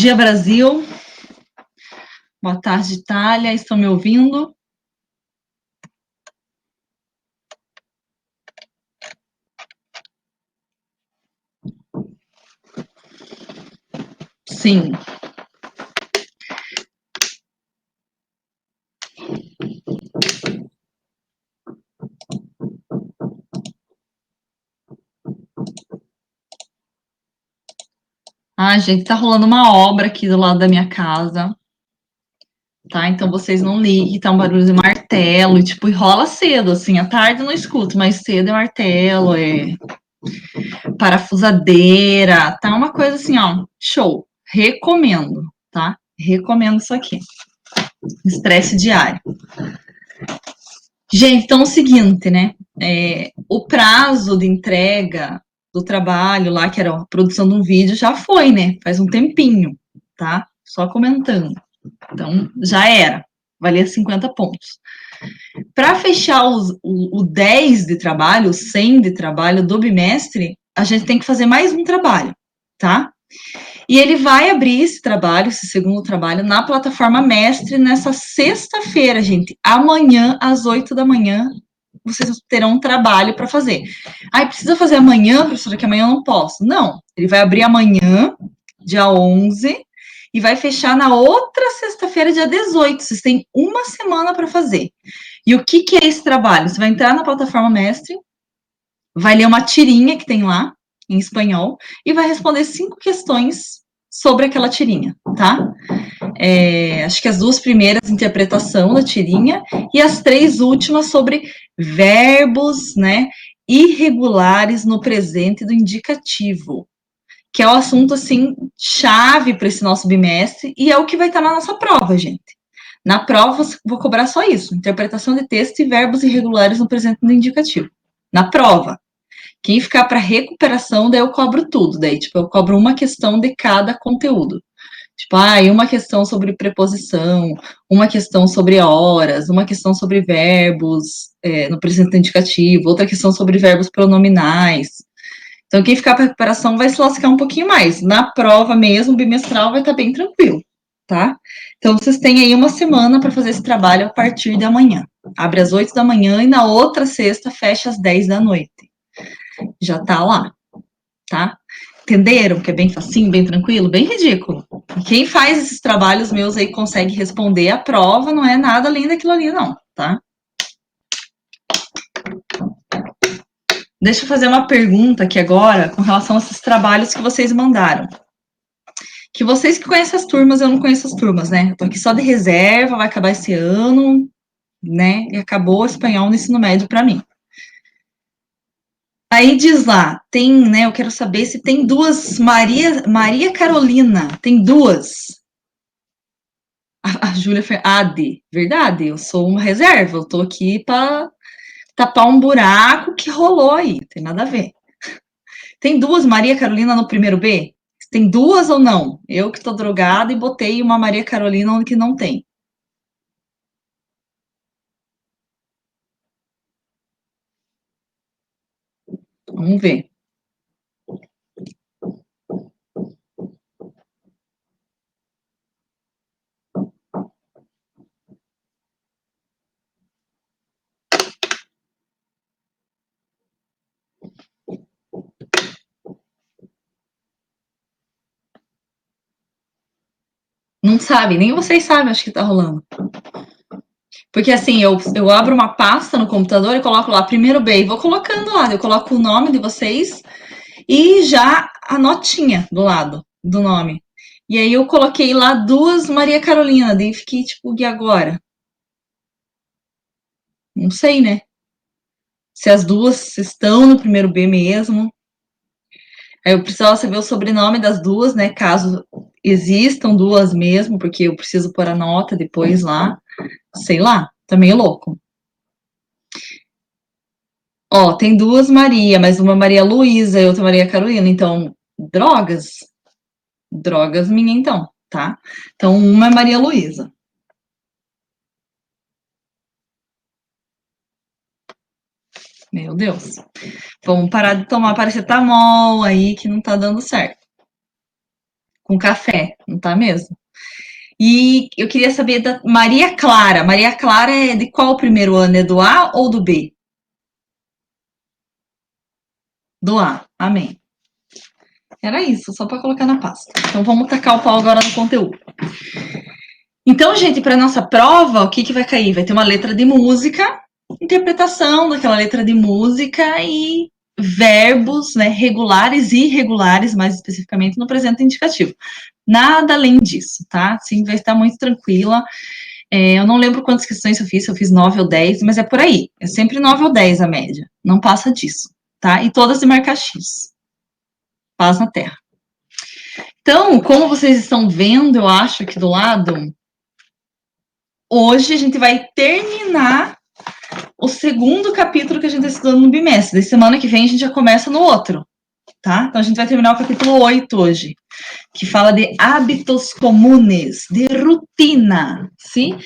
dia, Brasil. Boa tarde, Itália. Estão me ouvindo? Sim. Ah, gente, tá rolando uma obra aqui do lado da minha casa, tá? Então vocês não liguem, tá um barulho de martelo, e tipo, e rola cedo, assim, à tarde eu não escuto, mas cedo é martelo, é parafusadeira, tá uma coisa assim, ó, show. Recomendo, tá? Recomendo isso aqui. Estresse diário. Gente, então é o seguinte, né? O prazo de entrega do trabalho lá, que era a produção de um vídeo, já foi, né? Faz um tempinho, tá? Só comentando. Então, já era. Valia 50 pontos. Para fechar o 10 de trabalho, o 100 de trabalho do bimestre, a gente tem que fazer mais um trabalho, tá? E ele vai abrir esse trabalho, esse segundo trabalho, na plataforma Mestre nessa sexta-feira, gente. Amanhã, às 8 da manhã, vocês terão um trabalho para fazer. Ah, precisa fazer amanhã, professora, que amanhã eu não posso. Não, ele vai abrir amanhã, dia 11, e vai fechar na outra sexta-feira, dia 18. Vocês têm uma semana para fazer. E o que é esse trabalho? Você vai entrar na plataforma Mestre, vai ler uma tirinha que tem lá, em espanhol, e vai responder 5 questões sobre aquela tirinha, tá? Acho que as 2 primeiras, interpretação da tirinha, e as 3 últimas sobre verbos, né, irregulares no presente do indicativo, que é o assunto, assim, chave para esse nosso bimestre, e é o que vai estar na nossa prova, gente. Na prova, vou cobrar só isso, interpretação de texto e verbos irregulares no presente do indicativo. Na prova. Quem ficar para recuperação, daí eu cobro tudo. Daí, tipo, eu cobro uma questão de cada conteúdo. Tipo, uma questão sobre preposição, uma questão sobre horas, uma questão sobre verbos no presente indicativo, outra questão sobre verbos pronominais. Então, quem ficar para recuperação vai se lascar um pouquinho mais. Na prova mesmo, bimestral, vai estar bem tranquilo, tá? Então, vocês têm aí uma semana para fazer esse trabalho a partir de amanhã. Abre às 8 da manhã e na outra sexta fecha às 10 da noite. Já tá lá, tá? Entenderam que é bem facinho, bem tranquilo? Bem ridículo. E quem faz esses trabalhos meus aí consegue responder a prova, não é nada além daquilo ali, não, tá? Deixa eu fazer uma pergunta aqui agora com relação a esses trabalhos que vocês mandaram. Que vocês que conhecem as turmas, eu não conheço as turmas, né? Eu tô aqui só de reserva, vai acabar esse ano, né? E acabou o espanhol no ensino médio para mim. Aí diz lá, tem, né? Eu quero saber se tem duas Maria Carolina, tem duas. A Júlia Ade, verdade, eu sou uma reserva, eu tô aqui para tapar um buraco que rolou aí, tem nada a ver. Tem duas Maria Carolina no primeiro B? Tem duas ou não? Eu que tô drogada e botei uma Maria Carolina onde que não tem. Vamos ver. Não sabe, nem vocês sabem, acho que tá rolando. Porque assim, eu abro uma pasta no computador e coloco lá primeiro B e vou colocando lá, eu coloco o nome de vocês e já a notinha do lado do nome. E aí eu coloquei lá duas Maria Carolina, daí fiquei tipo, e agora? Não sei, né? Se as duas estão no primeiro B mesmo. Aí eu precisava saber o sobrenome das duas, né? Caso existam duas mesmo, porque eu preciso pôr a nota depois lá. Sei lá, tá meio louco. Ó, tem duas Maria, mas uma Maria Luísa e outra Maria Carolina. Então, drogas. Drogas minha, então, tá? Então, uma é Maria Luísa. Meu Deus. Vamos parar de tomar paracetamol aí, que não tá dando certo. com café, não tá mesmo? E eu queria saber da Maria Clara. Maria Clara é de qual primeiro ano? É do A ou do B? Do A. Amém. Era isso, só para colocar na pasta. Então vamos tacar o pau agora no conteúdo. Então, gente, para nossa prova, o que, que vai cair? Vai ter uma letra de música, interpretação daquela letra de música e verbos, né, regulares e irregulares, mais especificamente no presente indicativo. Nada além disso, tá? Sim, vai estar muito tranquila. Eu não lembro quantas questões eu fiz 9 ou 10, mas é por aí. É sempre 9 ou 10 a média. Não passa disso, tá? E todas de marcar X. Paz na Terra. Então, como vocês estão vendo, eu acho aqui do lado, hoje a gente vai terminar o segundo capítulo que a gente está estudando no bimestre. Da semana que vem a gente já começa no outro, tá? Então a gente vai terminar o capítulo 8 hoje, que fala de hábitos comunes, de rotina, sim?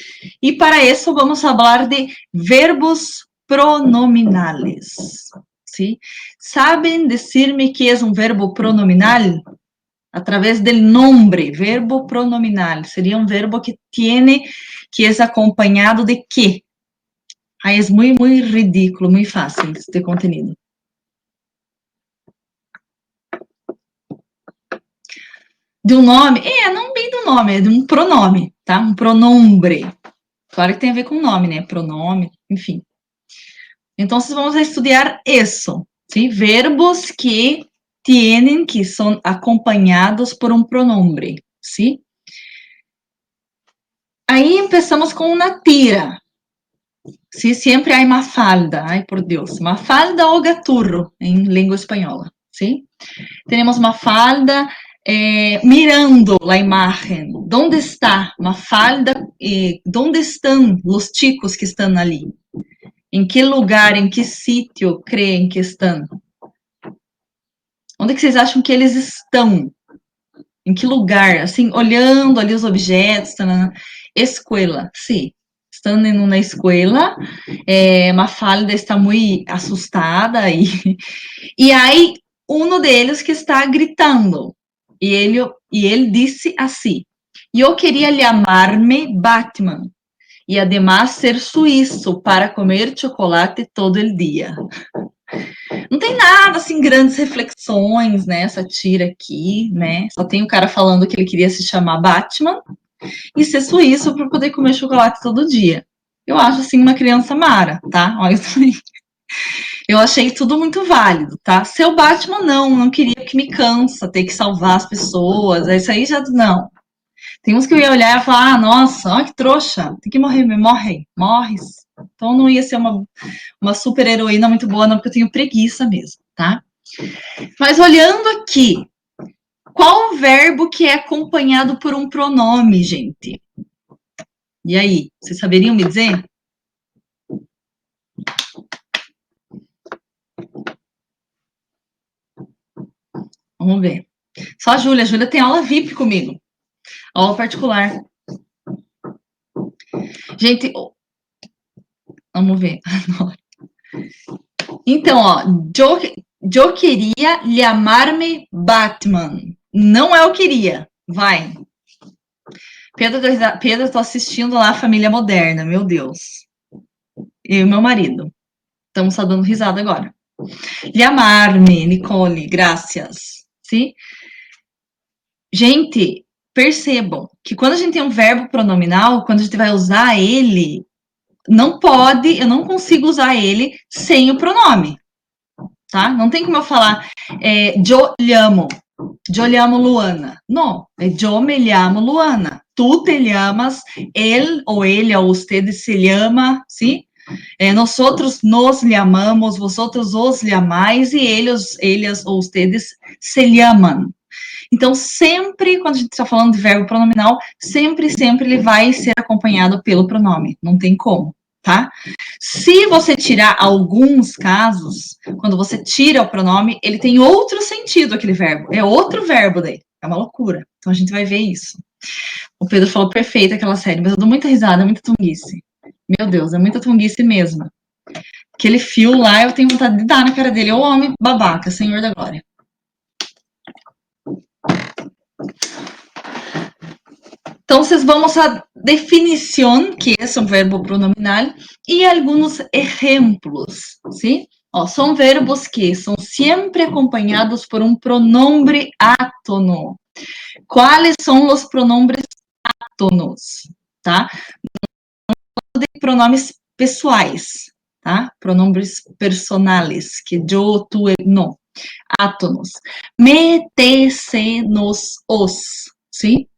E para isso vamos falar de verbos pronominales, sim? ¿Saben decirme que é um verbo pronominal? A través del nombre, verbo pronominal. Seria um verbo que tiene, que é acompanhado de quê? Aí é muito, muito ridículo, muito fácil este contenido. De um nome? Não bem do nome, é de um pronome, tá? Um pronombre. Claro que tem a ver com nome, né? Pronome, enfim. Então, vamos estudar isso, ¿sí? Verbos que tienen, que são acompanhados por um pronombre, ¿sí? Aí, começamos com uma tira. Sí, sempre há Mafalda, ai por Deus, Mafalda ou Gaturro, em língua espanhola, ¿sí? Temos Mafalda mirando a imagem, onde está Mafalda, onde estão os chicos que estão ali? Em que lugar, em que sítio creem que estão? Onde é que vocês acham que eles estão? Em que lugar? Assim, olhando ali os objetos, escuela, sim. Estando em uma escola, Mafalda está muito assustada e aí um deles que está gritando e ele disse assim: eu queria chamar-me Batman e además ser suíço para comer chocolate todo o dia. Não tem nada assim, grandes reflexões, né? Essa tira aqui, né? Só tem o cara falando que ele queria se chamar Batman e ser suíço para poder comer chocolate todo dia. Eu acho assim uma criança mara, tá? Olha isso aí. Eu achei tudo muito válido, tá? Seu Batman não queria, que me cansa ter que salvar as pessoas. Isso aí já não. Tem uns que eu ia olhar e falar, nossa, olha que trouxa, tem que morrer, morres. Então não ia ser uma super heroína muito boa, não, porque eu tenho preguiça mesmo, tá? Mas olhando aqui, qual o verbo que é acompanhado por um pronome, gente? E aí, vocês saberiam me dizer? Vamos ver. Só a Júlia. A Júlia tem aula VIP comigo. Aula particular. Gente, vamos ver. Então, ó, eu queria chamar-me Batman. Não é o queria. Vai. Pedro, eu tô assistindo lá a Família Moderna, meu Deus. Eu e meu marido. Estamos só dando risada agora. Chamar-me, Nicole, graças. Sim? Gente, percebam que quando a gente tem um verbo pronominal, quando a gente vai usar ele, não pode, eu não consigo usar ele sem o pronome, tá? Não tem como eu falar, yo llamo Luana. Não, yo me llamo Luana. Tu te llamas, él ou ella ou usted se llama, ¿sí? Nosotros nos llamamos, vosotros os llamais e ellas ou ustedes se llaman. Então, sempre, quando a gente está falando de verbo pronominal, sempre ele vai ser acompanhado pelo pronome. Não tem como, tá? Se você tirar alguns casos, quando você tira o pronome, ele tem outro sentido, aquele verbo. É outro verbo daí. É uma loucura. Então, a gente vai ver isso. O Pedro falou perfeito aquela série, mas eu dou muita risada, é muita tunguice. Meu Deus, é muita tunguice mesmo. Aquele fio lá, eu tenho vontade de dar na cara dele. Ô homem babaca, Senhor da Glória. Entonces vamos a definición, que es un verbo pronominal, y algunos ejemplos, ¿sí? Son verbos que son siempre acompañados por un pronombre átono. ¿Cuáles son los pronombres átonos? Tá? De pronomes pessoais, tá? Pronombres personales, que yo, tú, él, no. Átonos. Me, te, se, nos, os, ¿sí?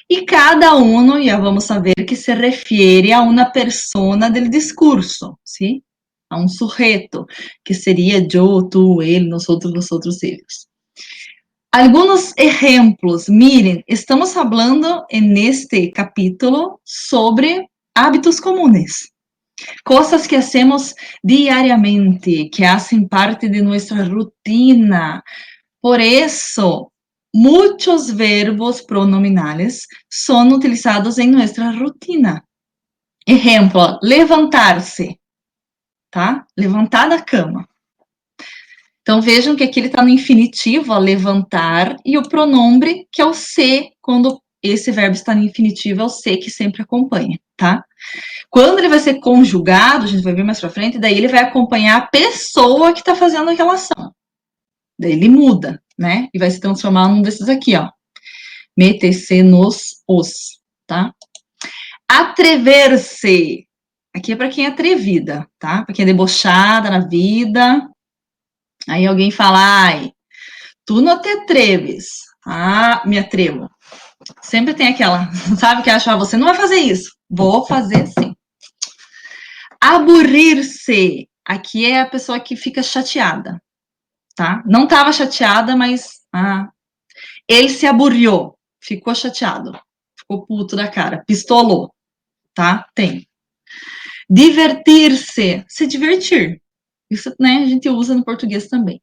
E cada um, já vamos saber que se refere a uma persona del discurso, ¿sí? A um sujeito, que seria eu, tu, ele, nosotros, eles. Alguns exemplos, miren, estamos falando neste capítulo sobre hábitos comunes, coisas que hacemos diariamente, que hacen parte de nossa rutina. Por isso, muitos verbos pronominales são utilizados em nossa rutina. Exemplo, levantar-se, tá? Levantar da cama. Então, vejam que aqui ele está no infinitivo, ó, levantar, e o pronombre, que é o se, quando esse verbo está no infinitivo, é o se que sempre acompanha, tá? Quando ele vai ser conjugado, a gente vai ver mais pra frente, daí ele vai acompanhar a pessoa que está fazendo aquela ação. Daí ele muda, né? E vai se transformar num desses aqui, ó. Meter-se nos os, tá? Atrever-se. Aqui é para quem é atrevida, tá? Para quem é debochada na vida. Aí alguém fala, ai, tu não te atreves. Ah, me atrevo. Sempre tem aquela, sabe, que acha, você não vai fazer isso. Vou fazer sim. Aburrir-se. Aqui é a pessoa que fica chateada, tá? Não estava chateada, mas ele se aburriu, ficou chateado, ficou puto da cara, pistolou, tá? Tem. Divertir-se, se divertir. Isso, né, a gente usa no português também.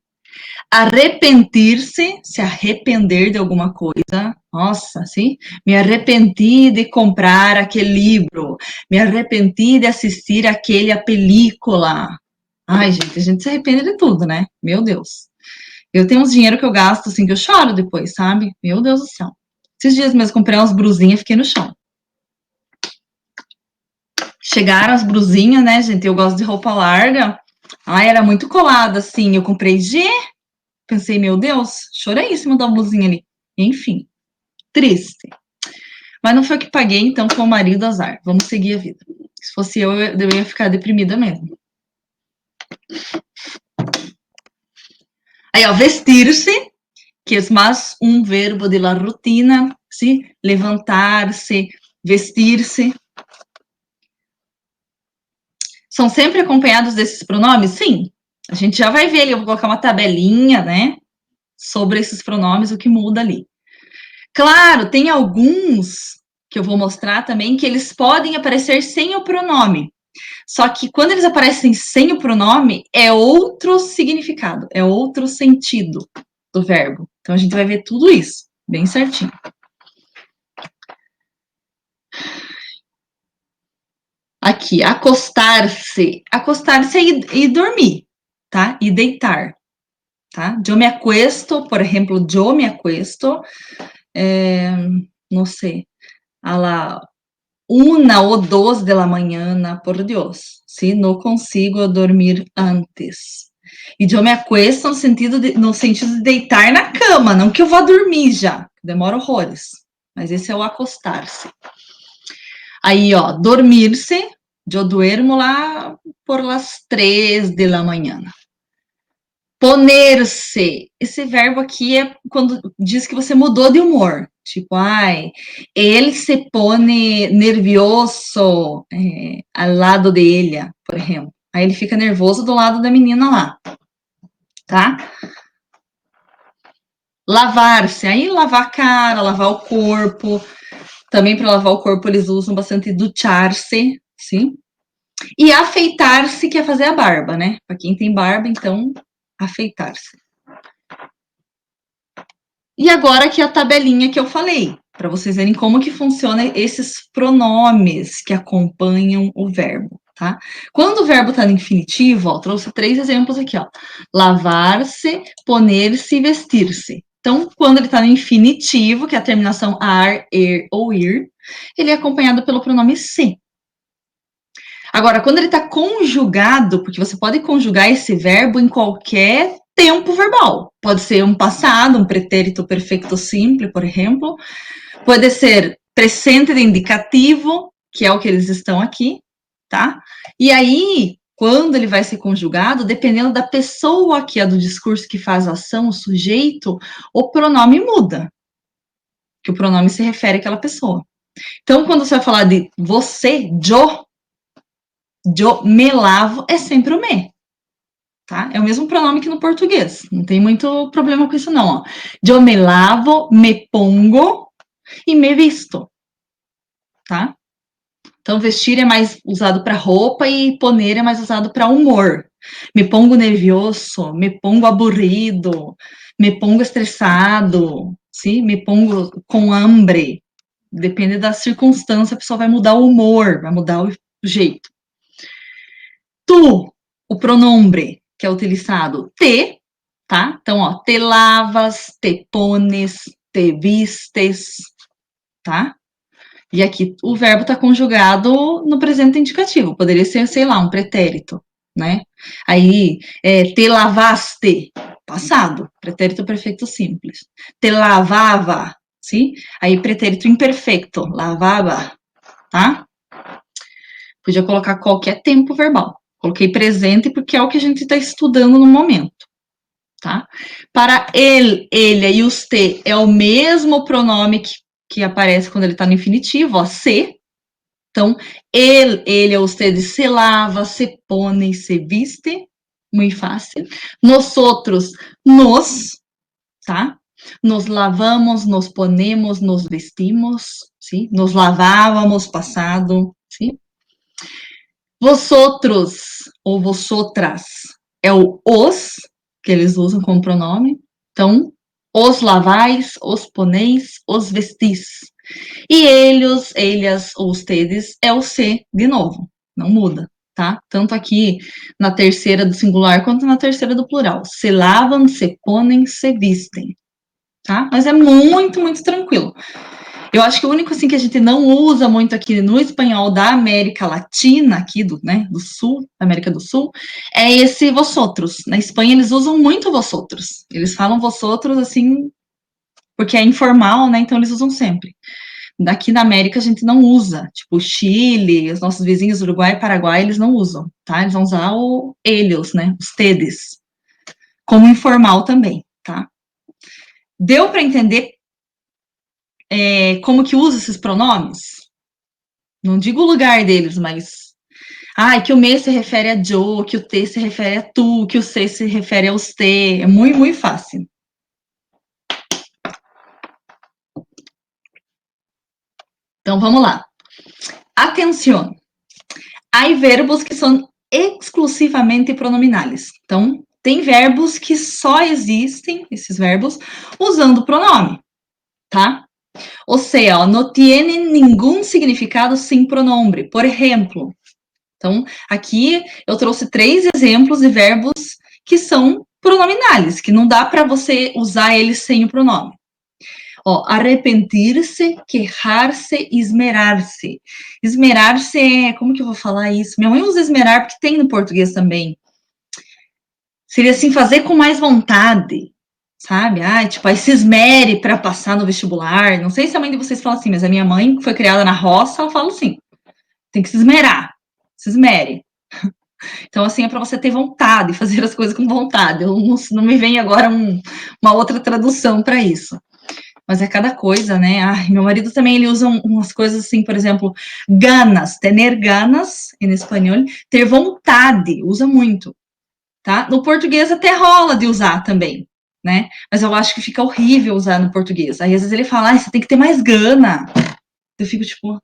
Arrepentir-se, se arrepender de alguma coisa. Nossa, sim? Me arrependi de comprar aquele livro. Me arrependi de assistir aquela película. Ai, gente, a gente se arrepende de tudo, né? Meu Deus. Eu tenho uns dinheiro que eu gasto, assim, que eu choro depois, sabe? Meu Deus do céu. Esses dias mesmo comprei umas brusinhas e fiquei no chão. Chegaram as brusinhas, né, gente? Eu gosto de roupa larga. Ai, era muito colada, assim. Eu comprei G. Pensei, meu Deus, chorei em cima da blusinha ali. Enfim, triste. Mas não foi o que paguei, então foi o marido azar. Vamos seguir a vida. Se fosse eu ia ficar deprimida mesmo. Aí, ó, vestir-se, que é mais um verbo de la rutina, ¿sí? Levantar-se, vestir-se. São sempre acompanhados desses pronomes? Sim. A gente já vai ver ali, eu vou colocar uma tabelinha, né? Sobre esses pronomes, o que muda ali. Claro, tem alguns que eu vou mostrar também, que eles podem aparecer sem o pronome. Só que quando eles aparecem sem o pronome, é outro significado, é outro sentido do verbo. Então, a gente vai ver tudo isso, bem certinho. Aqui, acostar-se. Acostar-se é ir dormir, tá? E deitar, tá? Eu me acuesto, por exemplo, eu me acuesto, não sei, a la 1 ou 2 de la mañana, por Deus, se não consigo dormir antes. E eu me acuesto no sentido de deitar na cama, não que eu vá dormir já, demora horrores. Mas esse é o acostar-se. Aí, ó, dormir-se, eu duermo lá por las 3 de la mañana. Poner-se, esse verbo aqui é quando diz que você mudou de humor. Tipo, ai, ele se pone nervioso ao lado de ella, por exemplo. Aí ele fica nervoso do lado da menina lá, tá? Lavar-se, aí lavar a cara, lavar o corpo. Também para lavar o corpo eles usam bastante duchar-se, sim? E afeitar-se, que é fazer a barba, né? Para quem tem barba, então, afeitar-se. E agora aqui a tabelinha que eu falei, para vocês verem como que funciona esses pronomes que acompanham o verbo, tá? Quando o verbo está no infinitivo, ó, trouxe 3 exemplos aqui, ó. Lavar-se, poner-se e vestir-se. Então, quando ele está no infinitivo, que é a terminação ar, er ou ir, ele é acompanhado pelo pronome se. Agora, quando ele está conjugado, porque você pode conjugar esse verbo em qualquer tempo verbal. Pode ser um passado, um pretérito perfeito simples, por exemplo. Pode ser presente de indicativo, que é o que eles estão aqui, tá? E aí, quando ele vai ser conjugado, dependendo da pessoa que é do discurso que faz a ação, o sujeito, o pronome muda. Que o pronome se refere àquela pessoa. Então, quando você vai falar de você, eu me lavo, é sempre o me. Tá? É o mesmo pronome que no português. Não tem muito problema com isso, não. Ó. Eu me lavo, me pongo e me visto. Tá? Então, vestir é mais usado para roupa e poner é mais usado para humor. Me pongo nervioso, me pongo aburrido, me pongo estressado, sim? Me pongo com hambre. Depende da circunstância, a pessoa vai mudar o humor, vai mudar o jeito. Tu, o pronombre que é utilizado, te, tá? Então, ó, te lavas, te pones, te vistes, tá? E aqui o verbo está conjugado no presente indicativo, poderia ser, sei lá, um pretérito, né? Aí, te lavaste, passado, pretérito perfeito simples. Te lavava, sim? Aí, pretérito imperfeito, lavava, tá? Podia colocar qualquer tempo verbal. Coloquei presente porque é o que a gente está estudando no momento, tá? Para ele, e os te é o mesmo pronome que aparece quando ele está no infinitivo, ó, se. Então, ele, ustedes se lava, se pone, se viste. Muito fácil. Nós outros, nos, tá? Nos lavamos, nos ponemos, nos vestimos, sim? Nos lavávamos, passado, sim? Vosotros, ou vosotras, é o os, que eles usam como pronome. Então, os lavais, os poneis, os vestis. E eles, elas, ou ustedes, é o se de novo, não muda, tá? Tanto aqui na terceira do singular quanto na terceira do plural. Se lavam, se ponem, se vistem, tá? Mas é muito, muito tranquilo. Eu acho que o único assim que a gente não usa muito aqui no espanhol da América Latina, aqui do, né, do Sul, América do Sul, é esse vosotros. Na Espanha eles usam muito vosotros. Eles falam vosotros assim porque é informal, né? Então eles usam sempre. Daqui na América a gente não usa, tipo Chile, os nossos vizinhos Uruguai e Paraguai, eles não usam, tá? Eles vão usar o eles, né? Os tedes, como informal também, tá? Deu para entender como que usa esses pronomes? Não digo o lugar deles, mas que o me se refere a Joe, que o te se refere a tu, que o se se refere aos te. É muito, muito fácil. Então, vamos lá. Atenção. Há verbos que são exclusivamente pronominais. Então, tem verbos que só existem, esses verbos, usando pronome, tá? Ou seja, não tem nenhum significado sem pronombre. Por exemplo, então, aqui eu trouxe 3 exemplos de verbos que são pronominais, que não dá para você usar eles sem o pronome. Ó, arrepentir-se, queixar-se, esmerar-se. Esmerar-se é, como que eu vou falar isso? Minha mãe usa esmerar porque tem no português também. Seria assim, fazer com mais vontade, sabe? Tipo, aí se esmere para passar no vestibular. Não sei se a mãe de vocês fala assim, mas a minha mãe, que foi criada na roça, ela fala assim, tem que se esmerar, se esmere. Então, assim, é para você ter vontade, fazer as coisas com vontade. Não me vem agora uma outra tradução para isso. Mas é cada coisa, né? Meu marido também, ele usa umas coisas assim, por exemplo, ganas, tener ganas, em espanhol, ter vontade, usa muito, tá? No português até rola de usar também, né? Mas eu acho que fica horrível usar no português. Aí, às vezes, ele fala, você tem que ter mais gana. Eu fico, tipo...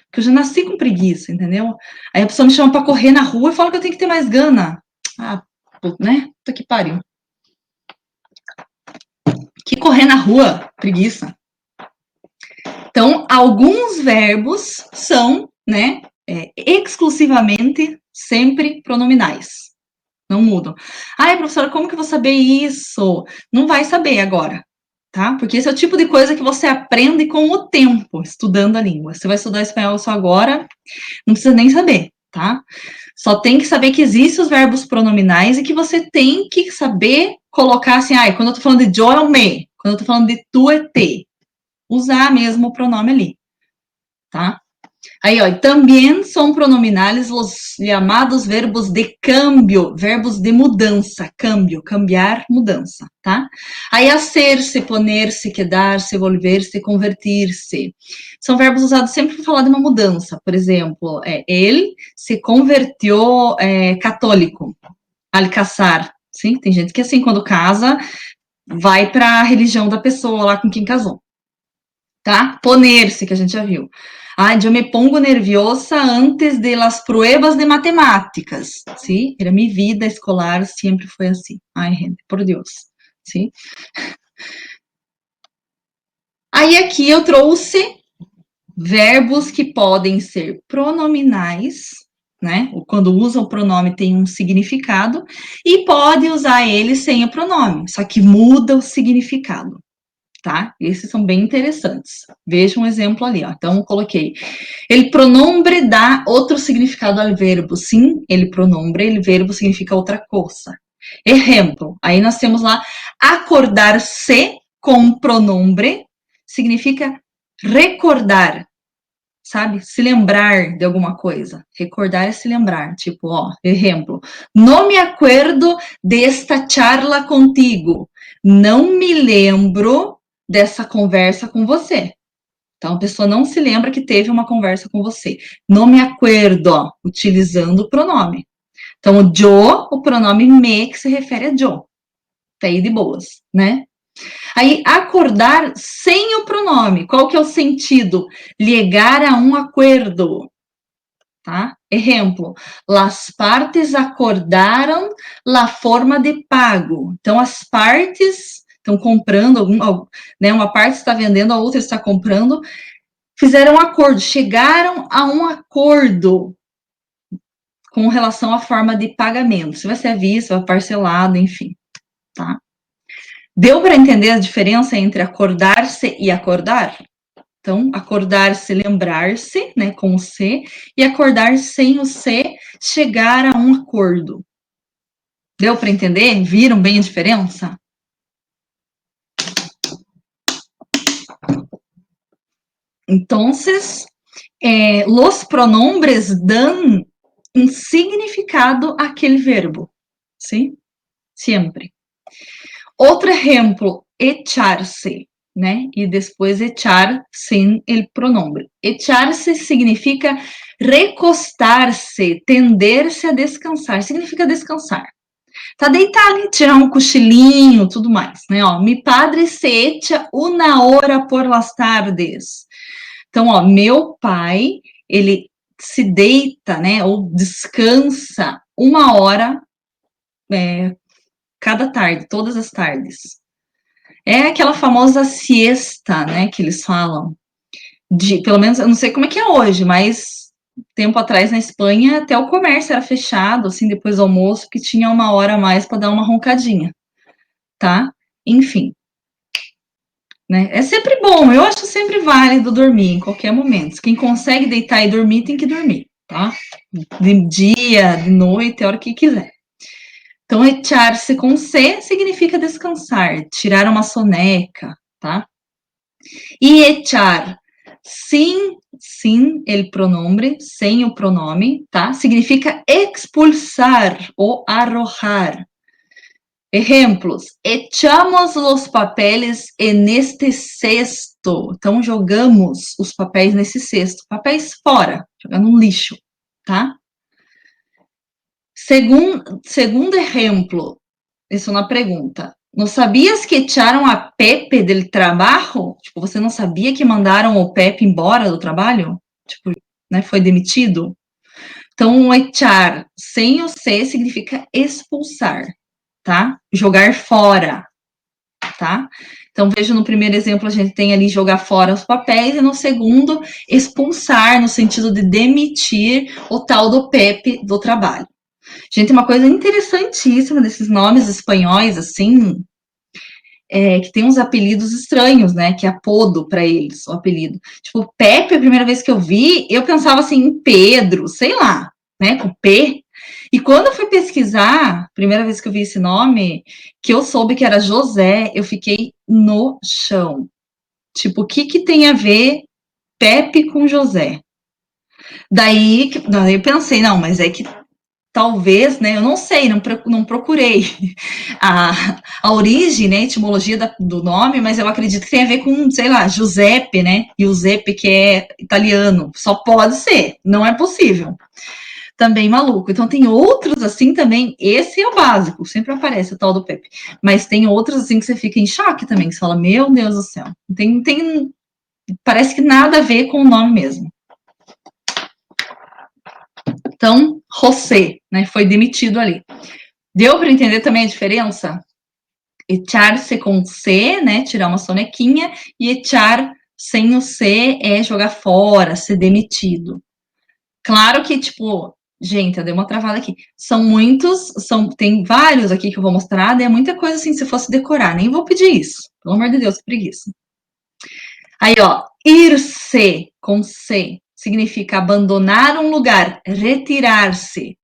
Porque eu já nasci com preguiça, entendeu? Aí a pessoa me chama pra correr na rua e fala que eu tenho que ter mais gana. Né? Puta que pariu. Que correr na rua, preguiça. Então, alguns verbos são, né, exclusivamente sempre pronominais, não mudam. Ai, professora, como que eu vou saber isso? Não vai saber agora, tá? Porque esse é o tipo de coisa que você aprende com o tempo, estudando a língua. Você vai estudar espanhol só agora, não precisa nem saber, tá? Só tem que saber que existem os verbos pronominais e que você tem que saber colocar assim, ai, quando eu tô falando de yo é o me, quando eu tô falando de tu é te. Usar mesmo o pronome ali, tá? Aí, ó, também são pronominais os chamados verbos de cambio, verbos de mudança, cambio, cambiar, mudança, tá? Aí, hacer-se, poner-se, quedar-se, volver-se, convertir-se. São verbos usados sempre para falar de uma mudança. Por exemplo, ele se convertiu católico, al casar. Sim, tem gente que assim, quando casa, vai para a religião da pessoa lá com quem casou. Tá? Poner-se, que a gente já viu. Ah, eu me pongo nerviosa antes de las pruebas de matemáticas. Sim? Era minha vida escolar, sempre foi assim. Ai, gente, por Deus. Sim? Aí aqui eu trouxe verbos que podem ser pronominais, né? Quando usa o pronome tem um significado, e pode usar ele sem o pronome, só que muda o significado. Tá? Esses são bem interessantes. Veja um exemplo ali, ó. Então, eu coloquei. El pronombre dá outro significado ao verbo. Sim, el pronombre, el verbo significa outra coisa. Exemplo, aí nós temos lá acordar-se com pronombre significa recordar, sabe? Se lembrar de alguma coisa. Recordar é se lembrar. Tipo, ó, exemplo. Não me acuerdo desta charla contigo. Não me lembro dessa conversa com você. Então, a pessoa não se lembra que teve uma conversa com você. Não me acuerdo, ó, utilizando o pronome. Então, o yo, o pronome me, que se refere a yo. Tá aí de boas, né? Aí, acordar sem o pronome. Qual que é o sentido? Llegar a um acordo. Tá? Exemplo, las partes acordaram la forma de pago. Então, as partes estão comprando, né, uma parte está vendendo, a outra está comprando, fizeram um acordo, chegaram a um acordo com relação à forma de pagamento. Se vai ser à vista, parcelado, enfim, tá? Deu para entender a diferença entre acordar-se e acordar? Então, acordar-se, lembrar-se, né, com o C, e acordar sem o C, chegar a um acordo. Deu para entender? Viram bem a diferença? Então, los pronombres dan um significado àquele verbo, sim? Sempre. Outro exemplo, echar-se, né? E depois echar sem el pronombre. Echar-se significa recostar-se, tender-se a descansar, significa descansar. Tá deitado ali, tirar um cochilinho, tudo mais, né? Ó, mi padre se echa una hora por las tardes. Então, ó, meu pai, ele se deita, né? Ou descansa uma hora cada tarde, todas as tardes. É aquela famosa siesta, né? Que eles falam. Pelo menos, eu não sei como é que é hoje, mas tempo atrás na Espanha, até o comércio era fechado, assim, depois do almoço, que tinha uma hora a mais para dar uma roncadinha, tá? Enfim, né? É sempre bom, eu acho sempre válido dormir em qualquer momento. Quem consegue deitar e dormir, tem que dormir, tá? De dia, de noite, a hora que quiser. Então, echar-se com C significa descansar, tirar uma soneca, tá? E echar, sim, el pronombre, sem o pronome, tá? Significa expulsar ou arrojar. Exemplos, echamos los papeles en este cesto. Então, jogamos os papéis nesse cesto. Papéis fora, jogando no lixo, tá? Segundo exemplo, isso na pergunta. Não sabias que echaram a Pepe del trabalho? Tipo, você não sabia que mandaram o Pepe embora do trabalho? Tipo, né, foi demitido? Então, echar sem o C significa expulsar, tá? Jogar fora, tá? Então, veja no primeiro exemplo, a gente tem ali jogar fora os papéis, e no segundo, expulsar, no sentido de demitir o tal do Pepe do trabalho. Gente, uma coisa interessantíssima desses nomes espanhóis, assim, é que tem uns apelidos estranhos, né? Que é apodo para eles, o apelido. Tipo, Pepe, a primeira vez que eu vi, eu pensava assim em Pedro, sei lá, né? Com P. E quando eu fui pesquisar, primeira vez que eu vi esse nome, que eu soube que era José, eu fiquei no chão. Tipo, o que que tem a ver Pepe com José? Daí eu pensei, não, mas é que talvez, né, eu não sei, não procurei a origem, né, a etimologia do nome, mas eu acredito que tem a ver com, sei lá, Giuseppe, né, Giuseppe, que é italiano, só pode ser, não é possível. Também maluco. Então tem outros assim também, esse é o básico, sempre aparece o tal do Pepe, mas tem outros assim que você fica em choque também, que você fala, meu Deus do céu, parece que nada a ver com o nome mesmo. Então, José, né, foi demitido ali. Deu para entender também a diferença? Echar-se com C, né, tirar uma sonequinha, e echar sem o C é jogar fora, ser demitido. Claro que, tipo, gente, eu dei uma travada aqui. São muitos, tem vários aqui que eu vou mostrar, é muita coisa assim, se fosse decorar, nem vou pedir isso. Pelo amor de Deus, que preguiça. Aí, ó, ir-se com C significa abandonar um lugar, retirar-se,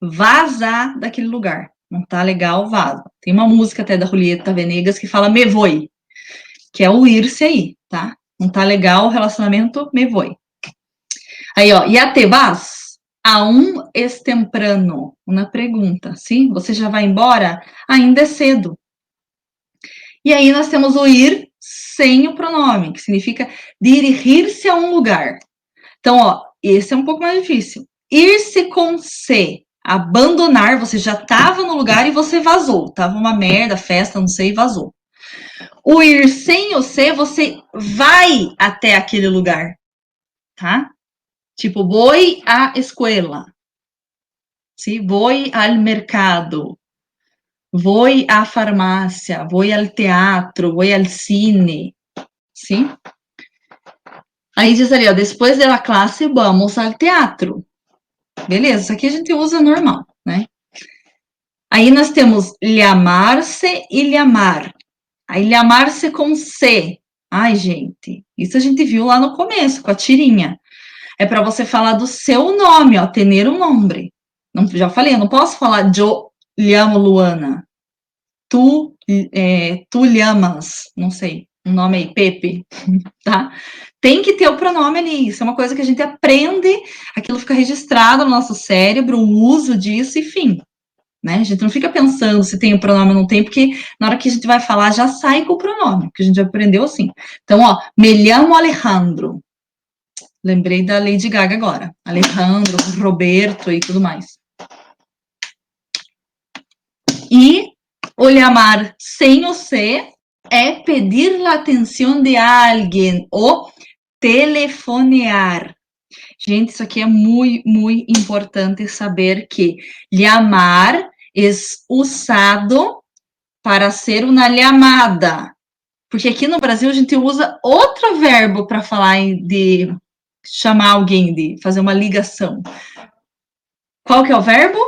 vazar daquele lugar. Não tá legal, vaza. Tem uma música até da Julieta Venegas que fala me voy, que é o ir-se aí, tá? Não tá legal o relacionamento, me voy. Aí, ó, ya te vas? Aún es temprano. Uma pergunta, sim? Você já vai embora? Ainda é cedo. E aí nós temos o ir sem o pronome, que significa dirigir-se a um lugar. Então, ó, esse é um pouco mais difícil. Ir-se com C. Abandonar, você já estava no lugar e você vazou. Tava uma merda, festa, não sei, e vazou. O ir sem o C, você vai até aquele lugar, tá? Tipo, voy à escuela. ¿sí? Voy al mercado. Voy à farmácia. Voy al teatro. Voy al cine. ¿sí? Aí diz ali, ó, depois da classe, vamos ao teatro. Beleza, isso aqui a gente usa normal, né? Aí nós temos lhamar-se e lhamar. Aí lhamar-se com C. Ai, gente, isso a gente viu lá no começo, com a tirinha. É para você falar do seu nome, ó, ter um nome. Não, já falei, eu não posso falar eu llamo Luana. Tu llamas, não sei, um nome aí, Pepe, tá? Tem que ter o pronome ali, isso é uma coisa que a gente aprende, aquilo fica registrado no nosso cérebro, o uso disso, enfim, né? A gente não fica pensando se tem o pronome ou não tem, porque na hora que a gente vai falar, já sai com o pronome, que a gente já aprendeu assim. Então, ó, me llamo Alejandro. Lembrei da Lady Gaga agora. Alejandro, Roberto e tudo mais. E o llamar sem o C é pedir a atenção de alguém ou telefonear. Gente, isso aqui é muito, muito importante saber que llamar é usado para ser uma llamada. Porque aqui no Brasil a gente usa outro verbo para falar de chamar alguém, de fazer uma ligação. Qual que é o verbo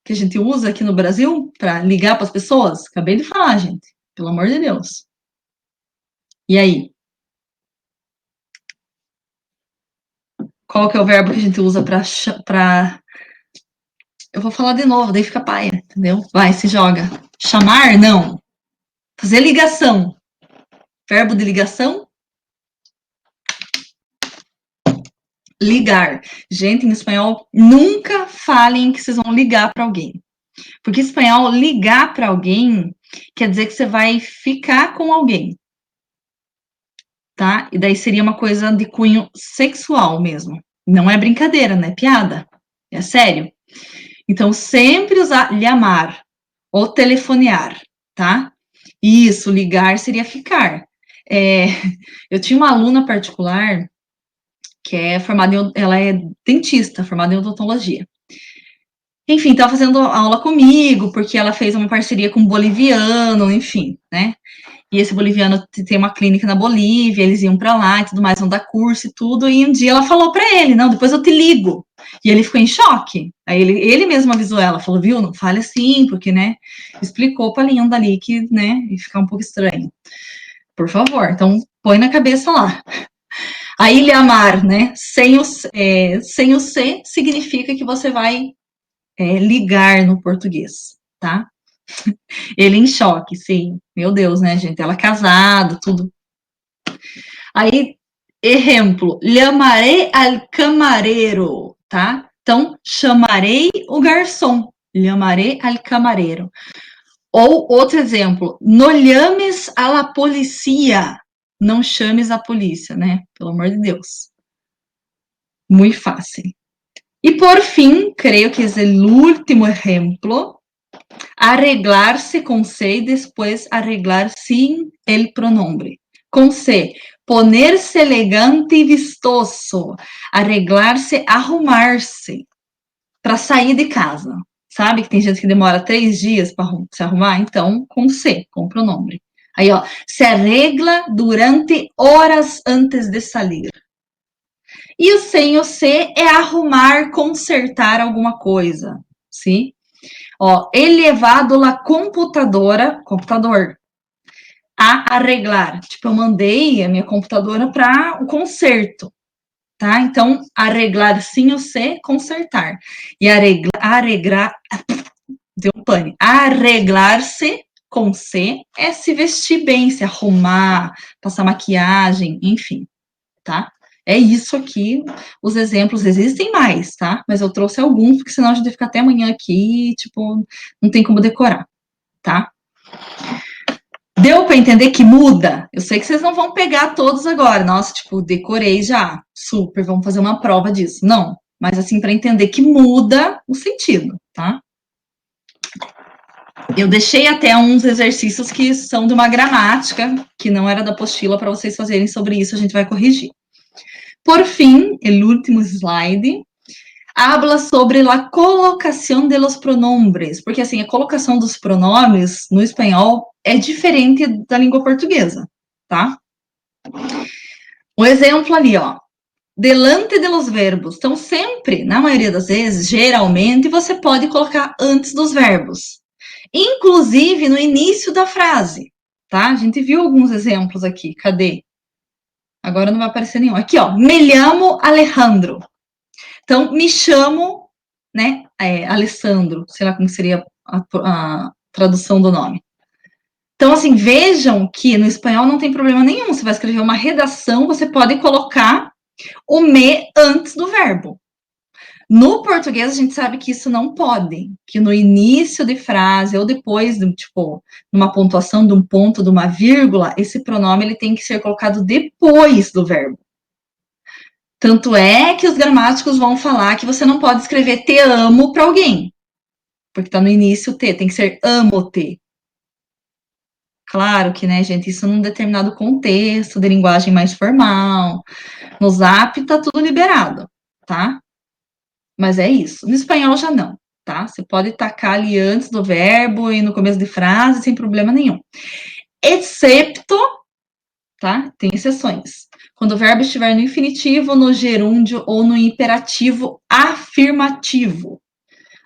que a gente usa aqui no Brasil para ligar para as pessoas? Acabei de falar, gente. Pelo amor de Deus. E aí? Qual que é o verbo que a gente usa para... Eu vou falar de novo, daí fica paia, entendeu? Vai, se joga. Chamar, não. Fazer ligação. Verbo de ligação? Ligar. Gente, em espanhol, nunca falem que vocês vão ligar para alguém. Porque em espanhol, ligar para alguém quer dizer que você vai ficar com alguém. Tá? E daí seria uma coisa de cunho sexual mesmo. Não é brincadeira, não é piada. É sério. Então, sempre usar llamar ou telefonear, tá? Isso, ligar seria ficar. Eu tinha uma aluna particular que é formada ela é dentista, formada em odontologia. Enfim, estava fazendo aula comigo, porque ela fez uma parceria com um boliviano, enfim, né? E esse boliviano tem uma clínica na Bolívia, eles iam para lá e tudo mais, vão dar curso e tudo. E um dia ela falou para ele: não, depois eu te ligo. E ele ficou em choque. Aí ele mesmo avisou ela, falou: viu, não fale assim, porque, né? Explicou para a Linda ali que, né, ia ficar um pouco estranho. Por favor, então põe na cabeça lá. A ilha mar, né? Sem o C significa que você vai ligar no português, tá? Ele em choque, sim. Meu Deus, né, gente? Ela casada, tudo. Aí, exemplo, llamaré al camarero, tá? Então, chamarei o garçom. Llamaré al camarero. Ou outro exemplo, no llames a la policía. Não chames a polícia, né? Pelo amor de Deus. Muito fácil. E por fim, creio que é o último exemplo, arreglar-se com C e depois arreglar sem el pronombre. Com C, poner-se elegante e vistoso, arreglar-se, arrumar-se, para sair de casa. Sabe que tem gente que demora 3 dias para se arrumar? Então, com C, com pronombre. Aí, ó, se arregla durante horas antes de sair. E o sem o C é arrumar, consertar alguma coisa, sim? Ó, elevado la computadora, computador, a arreglar. Tipo, eu mandei a minha computadora para o conserto, tá? Então, arreglar sim o C, consertar. E arreglar, deu um pane. Arreglar-se com C é se vestir bem, se arrumar, passar maquiagem, enfim, tá? É isso aqui, os exemplos existem mais, tá? Mas eu trouxe alguns, porque senão a gente vai ficar até amanhã aqui, tipo, não tem como decorar, tá? Deu para entender que muda? Eu sei que vocês não vão pegar todos agora. Nossa, tipo, decorei já. Super, vamos fazer uma prova disso. Não, mas assim, para entender que muda o sentido, tá? Eu deixei até uns exercícios que são de uma gramática, que não era da apostila, para vocês fazerem sobre isso, a gente vai corrigir. Por fim, o último slide, habla sobre a colocação de los pronombres, porque assim, a colocação dos pronomes no espanhol é diferente da língua portuguesa, tá? Um exemplo ali, ó, delante de los verbos. Então, sempre, na maioria das vezes, geralmente, você pode colocar antes dos verbos, inclusive no início da frase, tá? A gente viu alguns exemplos aqui, cadê? Agora não vai aparecer nenhum. Aqui, ó, me chamo Alejandro. Então, me chamo, né, Alessandro, sei lá como seria a tradução do nome. Então, assim, vejam que no espanhol não tem problema nenhum. Você vai escrever uma redação, você pode colocar o me antes do verbo. No português, a gente sabe que isso não pode, que no início de frase ou depois, tipo, numa pontuação de um ponto, de uma vírgula, esse pronome ele tem que ser colocado depois do verbo. Tanto é que os gramáticos vão falar que você não pode escrever te amo para alguém, porque está no início te, tem que ser amo-te. Claro que, né, gente, isso num determinado contexto de linguagem mais formal. No Zap tá tudo liberado, tá? Mas é isso. No espanhol já não, tá? Você pode tacar ali antes do verbo e no começo de frase sem problema nenhum. Excepto, tá? Tem exceções. Quando o verbo estiver no infinitivo, no gerúndio ou no imperativo afirmativo.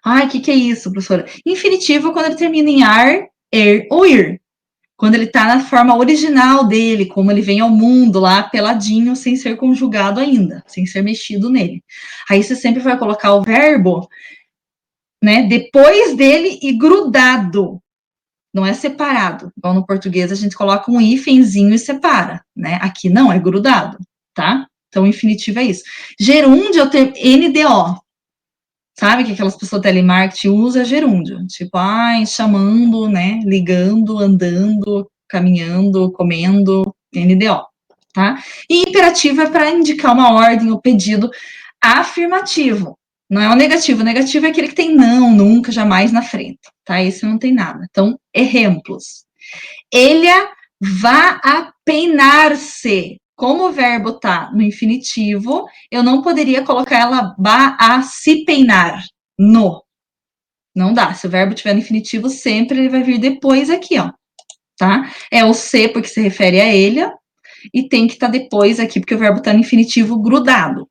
Ai, o que é isso, professora? Infinitivo quando ele termina em ar, er ou ir. Quando ele está na forma original dele, como ele vem ao mundo lá, peladinho, sem ser conjugado ainda, sem ser mexido nele. Aí você sempre vai colocar o verbo, né, depois dele e grudado. Não é separado. Igual no português a gente coloca um hífenzinho e separa, né? Aqui não, é grudado, tá? Então, o infinitivo é isso. Gerúndio é o termo NDO. Sabe que aquelas pessoas telemarketing usam gerúndio? Tipo, ai, chamando, né? Ligando, andando, caminhando, comendo, NDO, tá? E imperativo é para indicar uma ordem ou pedido afirmativo. Não é o negativo. O negativo é aquele que tem não, nunca, jamais na frente, tá? Esse não tem nada. Então, exemplos. Ele vá a peinar-se. Como o verbo tá no infinitivo, eu não poderia colocar ela vá a se peinar. No. Não dá. Se o verbo tiver no infinitivo, sempre ele vai vir depois aqui, ó. tá? É o se porque se refere a ele, e tem que estar depois aqui, porque o verbo está no infinitivo grudado.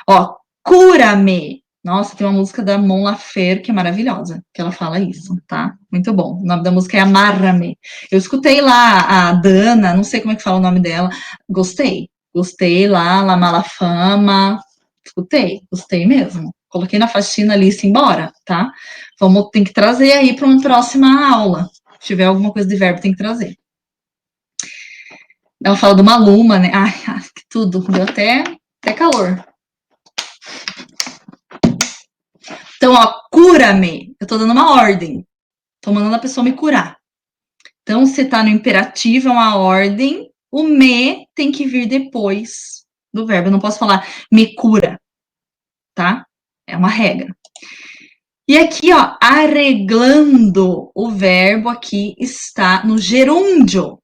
Ó, cura-me. Nossa, tem uma música da Mon Laferte que é maravilhosa, que ela fala isso, tá? Muito bom. O nome da música é Amarra-me. Eu escutei lá a Dana, não sei como é que fala o nome dela, gostei. Gostei lá, La Malafama, escutei, gostei mesmo. Coloquei na faxina ali e se embora, tá? Tem que trazer aí para uma próxima aula. Se tiver alguma coisa de verbo, tem que trazer. Ela fala do Maluma, né? Ai, que tudo, deu até calor. Então, ó, cura-me. Eu tô dando uma ordem. Tô mandando a pessoa me curar. Então, se tá no imperativo, é uma ordem. O me tem que vir depois do verbo. Eu não posso falar me cura, tá? É uma regra. E aqui, ó, arreglando, o verbo aqui está no gerúndio,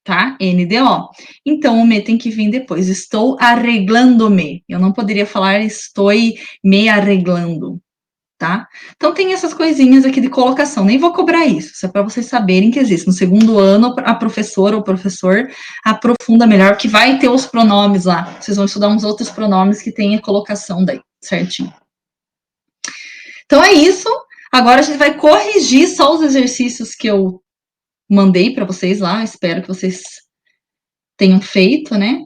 tá? NDO. Então, o me tem que vir depois. Estou arreglando-me. Eu não poderia falar estou me arreglando, tá? Então, tem essas coisinhas aqui de colocação. Nem vou cobrar isso. Isso é para vocês saberem que existe. No segundo ano, a professora ou o professor aprofunda melhor, que vai ter os pronomes lá. Vocês vão estudar uns outros pronomes que tem a colocação daí, certinho. Então, é isso. Agora, a gente vai corrigir só os exercícios que eu mandei para vocês lá. Espero que vocês tenham feito, né?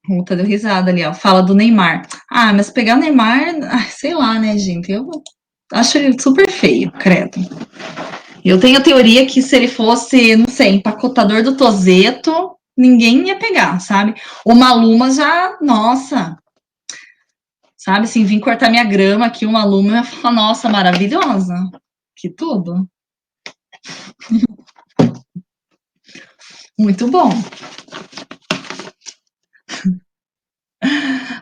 Ruta deu risada ali, ó. Fala do Neymar. Ah, mas pegar o Neymar, sei lá, né, gente? Eu acho ele super feio, credo. Eu tenho a teoria que se ele fosse, não sei, empacotador do Tozeto, ninguém ia pegar, sabe? O Maluma já, nossa, sabe? Assim, vim cortar minha grama aqui, o Maluma ia falar, nossa, maravilhosa. Que tudo. Muito bom.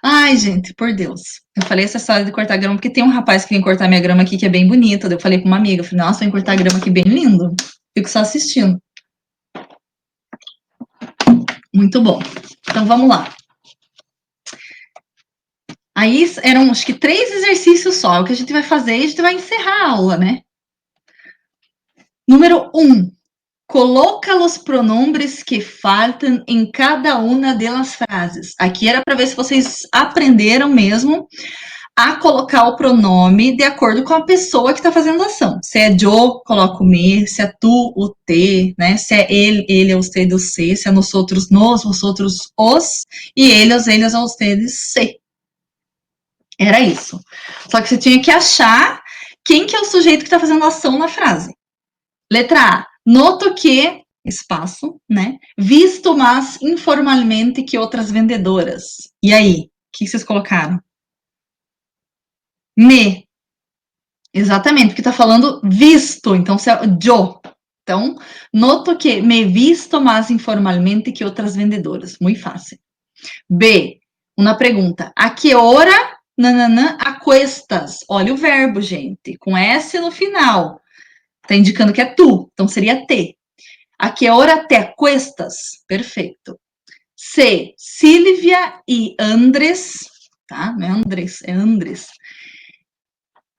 Ai, gente, por Deus. Eu falei essa história de cortar grama, porque tem um rapaz que vem cortar minha grama aqui, que é bem bonito. Eu falei com uma amiga, eu falei, nossa, vem cortar grama aqui bem lindo. Fico só assistindo. Muito bom. Então, vamos lá. Aí, eram, acho que 3 exercícios só. O que a gente vai fazer, a gente vai encerrar a aula, né? Número 1. Coloca os pronombres que faltam em cada uma das frases. Aqui era para ver se vocês aprenderam mesmo a colocar o pronome de acordo com a pessoa que está fazendo a ação. Se é eu, coloco o me, se é tu, o te, né? Se é ele, é você, do se, se é nós outros, os, e eles, ustedes, se. Era isso. Só que você tinha que achar quem que é o sujeito que está fazendo a ação na frase. Letra A. Noto que, espaço, né? Visto mais informalmente que outras vendedoras. E aí? O que vocês colocaram? Me. Exatamente, porque está falando visto, então se é yo. Então, noto que me visto mais informalmente que outras vendedoras. Muito fácil. B, uma pergunta. A que hora, nananã, acuestas? Olha o verbo, gente, com S no final. Está indicando que é tu, então seria te. A que hora te acuestas? Perfeito. C, Silvia e Andrés, tá? Não é Andrés, é Andrés.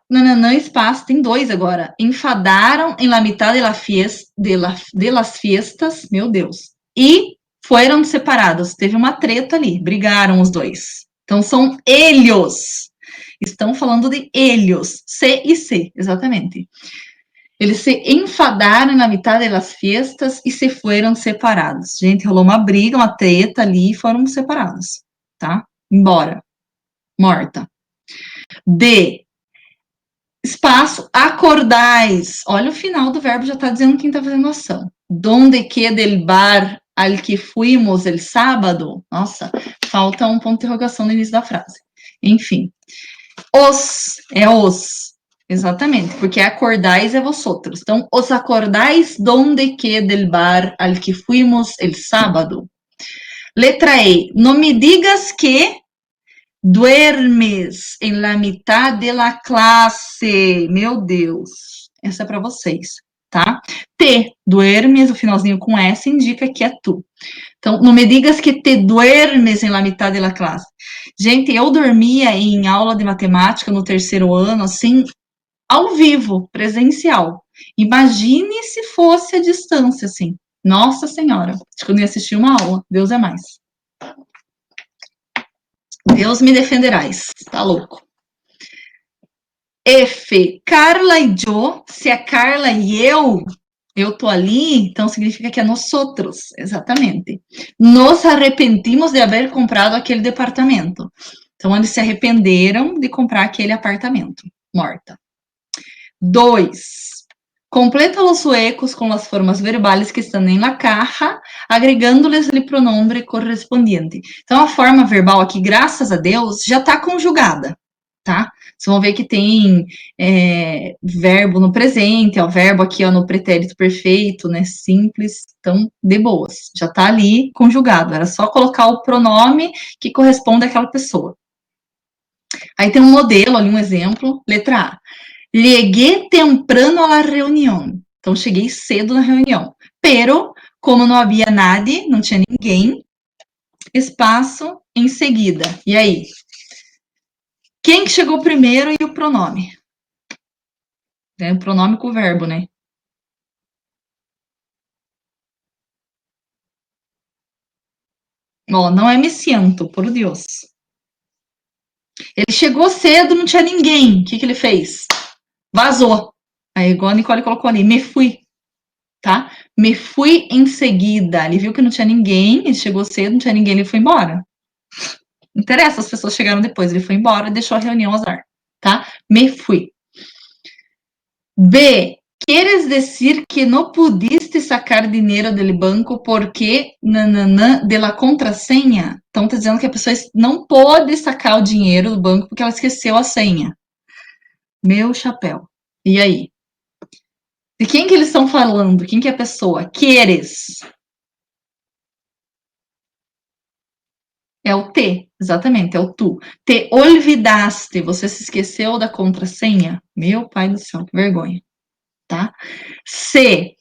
Nananã, espaço, tem 2 agora. Enfadaram em la mitad de las fiestas, meu Deus. E foram separados. Teve uma treta ali, brigaram os dois. Então são eles. Estão falando de eles. C e C, exatamente. Eles se enfadaram na metade das fiestas e se foram separados. Gente, rolou uma briga, uma treta ali e foram separados, tá? Embora. Morta. D. Espaço, acordais. Olha o final do verbo, já está dizendo quem está fazendo ação. Donde queda el bar al que fuimos el sábado? Nossa, falta um ponto de interrogação no início da frase. Enfim. Os, é os. Exatamente, porque acordais é vosotros. Então, os acordais donde queda el bar al que fuimos el sábado? Letra E. Não me digas que duermes em la mitad de la clase. Meu Deus. Essa é para vocês, tá? Te, duermes, o finalzinho com S indica que é tu. Então, não me digas que te duermes em la mitad de la clase. Gente, eu dormia em aula de matemática no 3º ano, assim, ao vivo, presencial. Imagine se fosse a distância, assim. Nossa Senhora, acho que eu não ia assistir uma aula. Deus é mais. Deus me defenderás. Tá louco. F, Carla e Joe. Se é Carla e eu tô ali, então significa que é nós outros, exatamente. Nos arrepentimos de haver comprado aquele departamento. Então, eles se arrependeram de comprar aquele apartamento. Morta. 2. Completa os suecos com as formas verbais que estão em la caja, agregando-lhes o pronome correspondiente. Então, a forma verbal aqui, graças a Deus, já está conjugada, tá? Vocês vão ver que tem verbo no presente, o verbo aqui ó, no pretérito perfeito, né? Simples, então, de boas. Já está ali conjugado, era só colocar o pronome que corresponde àquela pessoa. Aí tem um modelo ali, um exemplo, letra A. Llegué temprano a la reunião. Então, cheguei cedo na reunião. Pero, como não havia nadie, não tinha ninguém, espaço em seguida. E aí? Quem que chegou primeiro e o pronome? É o pronome com o verbo, né? Ó, não é me siento, por Deus. Ele chegou cedo, não tinha ninguém. O que ele fez? Vazou. Aí, igual a Nicole colocou ali, me fui. Tá? Me fui em seguida. Ele viu que não tinha ninguém, ele chegou cedo, não tinha ninguém, ele foi embora. Não interessa, as pessoas chegaram depois, ele foi embora, deixou a reunião azar, tá? Me fui. B. Queres dizer que não pudiste sacar dinheiro do banco porque nananã de la contrasenha? Então, tá dizendo que a pessoa não pôde sacar o dinheiro do banco porque ela esqueceu a senha. Meu chapéu. E aí? De quem que eles estão falando? Quem que é a pessoa? Queres. É o te, exatamente, é o tu. Te olvidaste, você se esqueceu da contrasenha? Meu pai do céu, que vergonha, tá? C,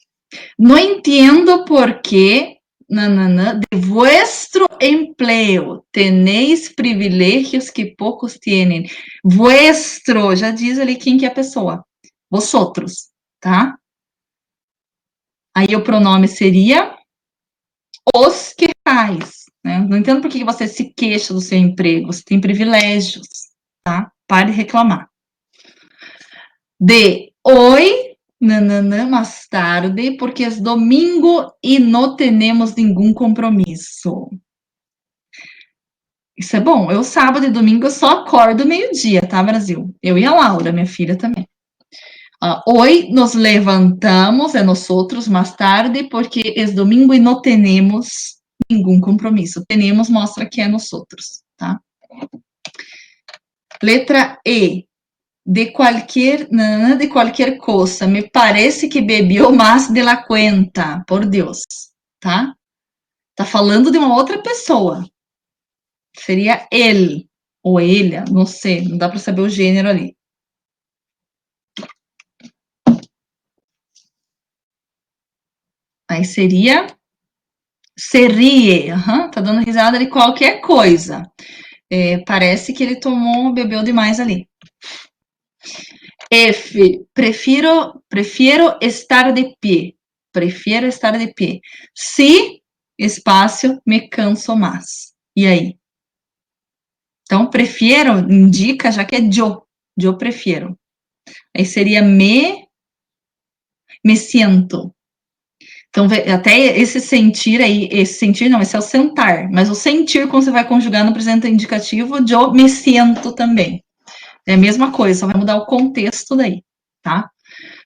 não entendo por que, nananã, de vuestro empleo tenéis privilégios que poucos têm. Vuestro, já diz ali quem que é a pessoa. Vosotros, tá? Aí o pronome seria os queixais, né? Não entendo por que você se queixa do seu emprego, você tem privilégios, tá? Pare de reclamar. D, oi, nananã, mais tarde, porque é domingo e não temos nenhum compromisso. Isso é bom. Eu, sábado e domingo, eu só acordo meio-dia, tá, Brasil? Eu e a Laura, minha filha também. Hoy nos levantamos, é nós outros, mais tarde, porque é domingo e não temos nenhum compromisso. Temos mostra que é nós outros, tá? Letra E. De qualquer coisa. Me parece que bebeu mais de la cuenta. Por Deus, tá? Tá falando de uma outra pessoa. Seria ele ou ele, não sei, não dá para saber o gênero ali. Aí seria se rie, tá dando risada de qualquer coisa. Parece que ele bebeu demais ali. F, prefiro estar de pé. Prefiro estar de pé. Se, espaço, me canso mais. E aí? Então, prefiro indica já que é eu prefiro. Aí seria me sinto. Então, até esse sentir aí, esse sentir não, esse é o sentar, mas o sentir, quando você vai conjugar no presente indicativo, eu me sinto também. É a mesma coisa, só vai mudar o contexto daí, tá?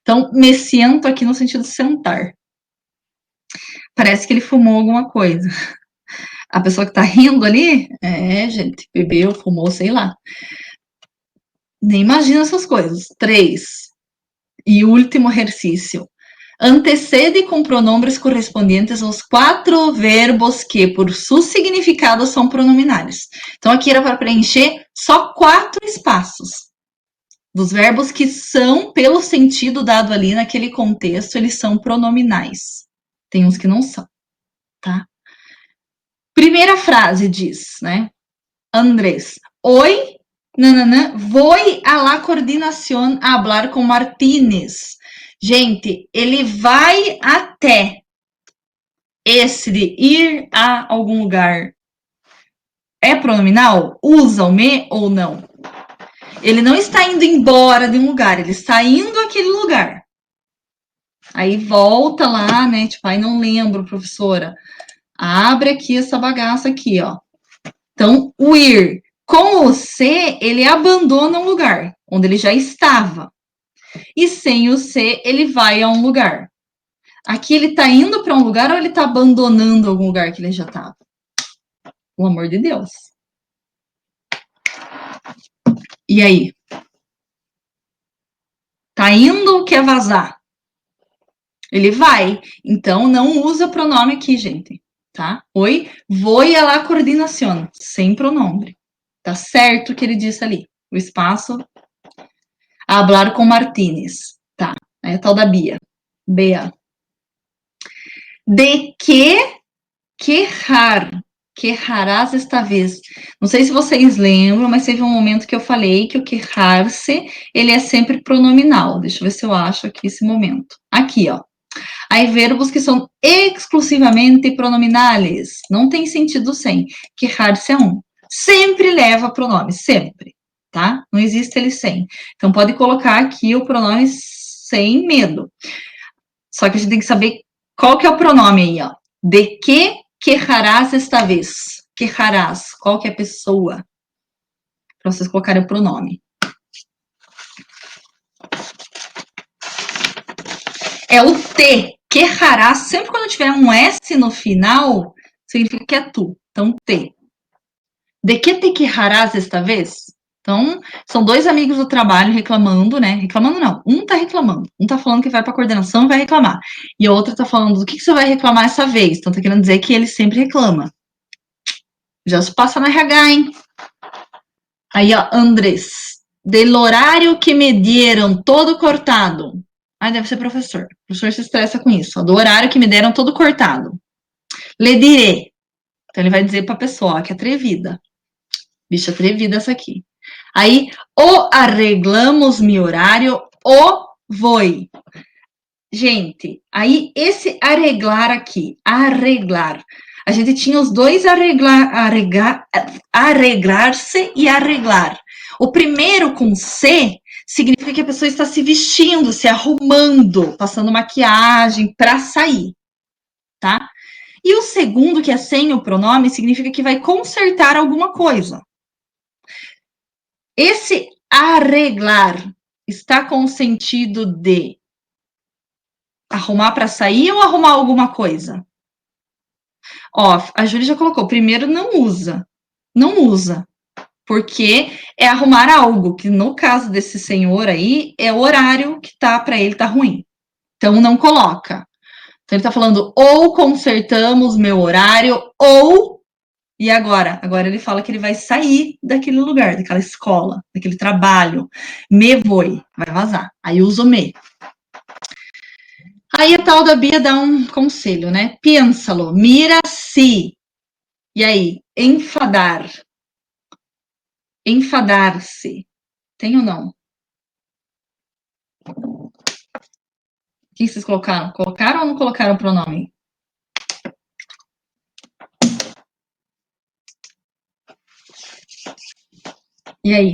Então, me sinto aqui no sentido de sentar. Parece que ele fumou alguma coisa. A pessoa que tá rindo ali, gente, bebeu, fumou, sei lá. Nem imagina essas coisas. 3. E último exercício. Antecede com pronombres correspondentes aos 4 verbos que, por seu significado, são pronominais. Então, aqui era para preencher só 4 espaços. Dos verbos que são, pelo sentido dado ali naquele contexto, eles são pronominais. Tem uns que não são, tá? Primeira frase diz, né? Andrés, hoy, nananã, voy a la coordinación a hablar con Martínez. Gente, ele vai até. Esse de ir a algum lugar é pronominal? Usa o me ou não? Ele não está indo embora de um lugar, ele está indo àquele lugar. Aí volta lá, né? Tipo, aí não lembro, professora. Abre aqui essa bagaça aqui, ó. Então, o ir com o se, ele abandona um lugar onde ele já estava. E sem o se, ele vai a um lugar. Aqui ele tá indo para um lugar ou ele tá abandonando algum lugar que ele já estava? Pelo amor de Deus. E aí? Tá indo ou quer vazar? Ele vai. Então, não usa pronome aqui, gente. Tá? Oi, voy a la coordinación. Sem pronome. Tá certo o que ele disse ali. O espaço. Hablar com Martínez. Tá. É a tal da Bia. Bea. De que quejar. Quejarás esta vez. Não sei se vocês lembram, mas teve um momento que eu falei que o quejar-se, ele é sempre pronominal. Deixa eu ver se eu acho aqui esse momento. Aqui, ó. Aí verbos que são exclusivamente pronominais. Não tem sentido sem. Quejar-se é um. Sempre leva pronome, sempre, tá? Não existe ele sem. Então, pode colocar aqui o pronome sem medo. Só que a gente tem que saber qual que é o pronome aí, ó. De que quejarás esta vez? Quejarás, qual que é a pessoa? Para vocês colocarem o pronome. É o te. Quejarás, sempre quando tiver um S no final, significa que é tu. Então, te. De que te quejarás esta vez? Então, são dois amigos do trabalho reclamando, né? Reclamando não, um tá reclamando. Um tá falando que vai pra coordenação e vai reclamar. E a outra tá falando do que você vai reclamar essa vez. Então, tá querendo dizer que ele sempre reclama. Já se passa na RH, hein? Aí, ó, Andrés. Del horário que me deram todo cortado. Ah, deve ser professor. O professor se estressa com isso. Ó, do horário que me deram todo cortado. Le diré. Então, ele vai dizer pra pessoa, ó, que é atrevida. Bicha atrevida essa aqui. Aí, o arreglamos meu horário, o voi. Gente, aí esse arreglar aqui, arreglar. A gente tinha os dois arreglar-se e arreglar. O primeiro com C significa que a pessoa está se vestindo, se arrumando, passando maquiagem para sair, tá? E o segundo, que é sem o pronome, significa que vai consertar alguma coisa. Esse arreglar está com o sentido de arrumar para sair ou arrumar alguma coisa? Ó, a Júlia já colocou, primeiro não usa. Não usa. Porque é arrumar algo, que no caso desse senhor aí, é o horário que tá para ele tá ruim. Então não coloca. Então ele tá falando ou consertamos meu horário ou e agora? Agora ele fala que ele vai sair daquele lugar, daquela escola, daquele trabalho. Me voy, vai vazar. Aí usa o me. Aí a tal da Bia dá um conselho, né? Piénsalo, mira-se. E aí, enfadar. Enfadar-se. Tem ou não? O que vocês colocaram? Colocaram ou não colocaram o pronome? E aí?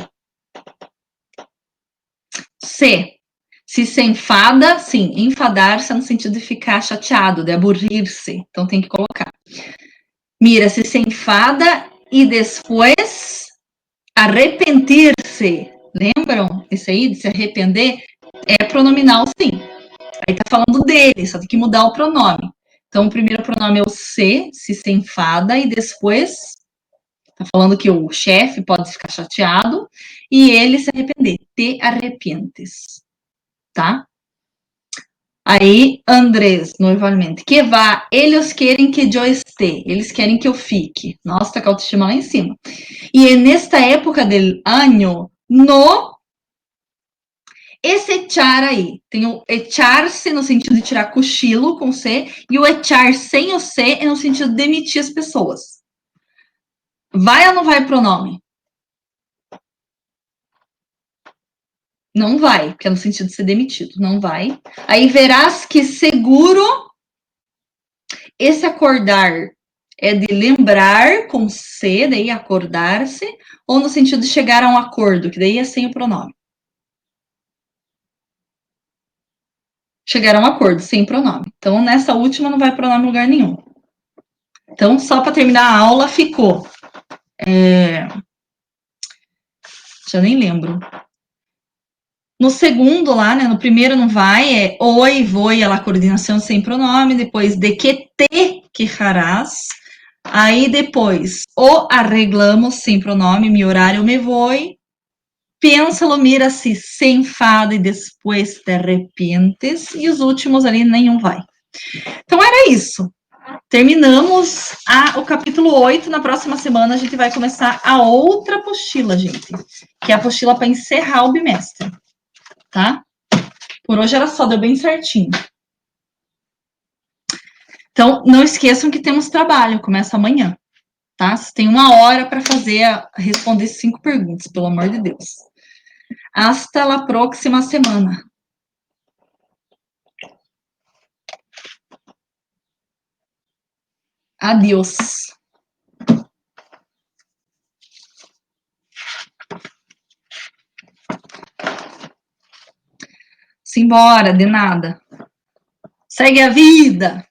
Se enfada, sim, enfadar-se é no sentido de ficar chateado, de aburrir-se. Então tem que colocar. Mira, se enfada e depois arrepentir-se. Lembram? Esse aí de se arrepender é pronominal, sim. Aí tá falando dele, só tem que mudar o pronome. Então, o primeiro pronome é o se enfada, e depois tá falando que o chefe pode ficar chateado e ele se arrepender. Te arrepientes, tá? Aí, Andrés, novamente, que vá, eles querem que eu esteja, eles querem que eu fique. Nossa, tá com a autoestima lá em cima. E nesta época do ano, no esse echar aí, tem o echar-se no sentido de tirar cochilo com C, e o echar sem o C é no sentido de demitir as pessoas. Vai ou não vai pronome? Não vai, porque é no sentido de ser demitido. Não vai. Aí verás que seguro esse acordar é de lembrar com C, daí acordar-se, ou no sentido de chegar a um acordo, que daí é sem o pronome. Chegar a um acordo, sem pronome. Então, nessa última não vai pronome em lugar nenhum. Então, só para terminar a aula, ficou. Já nem lembro. No segundo lá, né, no primeiro não vai, é oi, voi, a la coordenação sem pronome, depois de que te quejarás, aí depois o arreglamos sem pronome, mi horário me voy, piénsalo, mira-se, se enfada e depois te arrepientes, e os últimos ali nenhum vai. Então era isso. Terminamos o capítulo 8. Na próxima semana a gente vai começar a outra apostila, gente, que é a apostila para encerrar o bimestre, tá? Por hoje era só, deu bem certinho. Então, não esqueçam que temos trabalho, começa amanhã, tá? Você tem 1 hora para responder 5 perguntas, pelo amor de Deus. Hasta la próxima semana. Adiós. Simbora, de nada. Segue a vida.